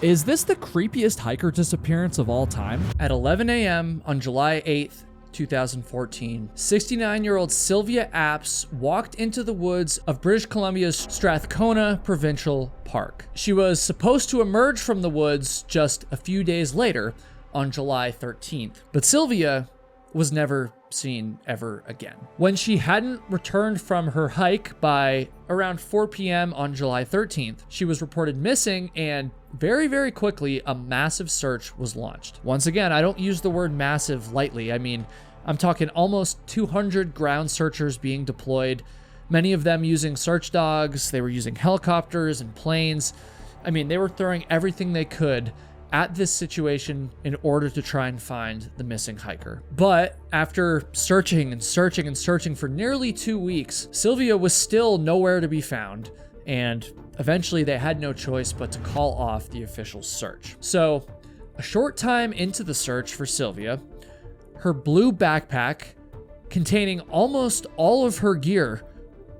Is this the creepiest hiker disappearance of all time? At 11 a.m. on July 8th, 2014, 69-year-old Sylvia Apps walked into the woods of British Columbia's Strathcona Provincial Park. She was supposed to emerge from the woods just a few days later on July 13th, but Sylvia was never seen ever again. When she hadn't returned from her hike by around 4 p.m. on July 13th, she was reported missing, and very, very quickly, a massive search was launched. Once again, I don't use the word massive lightly. I mean, I'm talking almost 200 ground searchers being deployed, many of them using search dogs. They were using helicopters and planes. I mean, they were throwing everything they could at this situation in order to try and find the missing hiker. But after searching and searching and searching for nearly 2 weeks, Sylvia was still nowhere to be found, and eventually they had no choice but to call off the official search. So, a short time into the search for Sylvia, her blue backpack containing almost all of her gear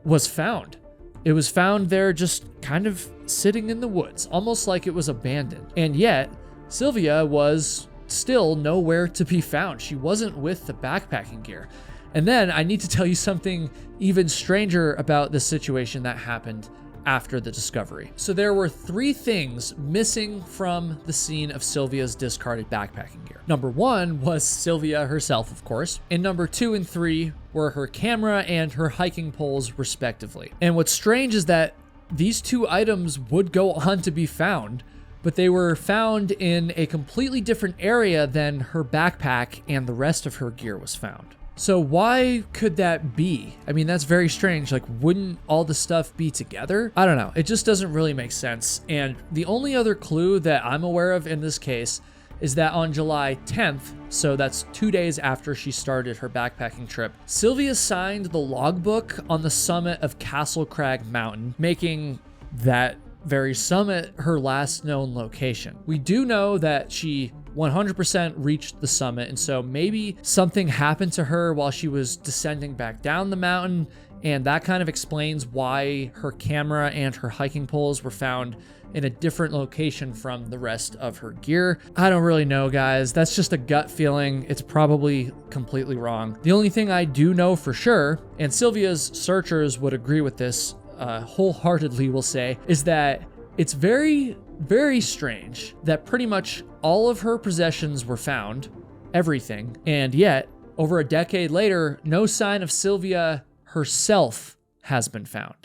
was found. It was found there just kind of sitting in the woods, almost like it was abandoned. And yet, Sylvia was still nowhere to be found. She wasn't with the backpacking gear. And then I need to tell you something even stranger about the situation that happened after the discovery. So there were 3 things missing from the scene of Sylvia's discarded backpacking gear. Number 1 was Sylvia herself, of course. And number 2 and 3 were her camera and her hiking poles, respectively. And what's strange is that these 2 items would go on to be found, but they were found in a completely different area than her backpack and the rest of her gear was found. So why could that be? I mean, that's very strange. Like, wouldn't all the stuff be together? I don't know. It just doesn't really make sense. And the only other clue that I'm aware of in this case is that on July 10th, so that's 2 days after she started her backpacking trip, Sylvia signed the logbook on the summit of Castle Crag Mountain, making that very summit her last known location. We do know that she 100% reached the summit, and so maybe something happened to her while she was descending back down the mountain, and that kind of explains why her camera and her hiking poles were found in a different location from the rest of her gear. I don't really know, guys. That's just a gut feeling. It's probably completely wrong. The only thing I do know for sure, and Sylvia's searchers would agree with this wholeheartedly, will say, is that it's very, very strange that pretty much all of her possessions were found, everything, and yet, over a decade later, no sign of Sylvia herself has been found.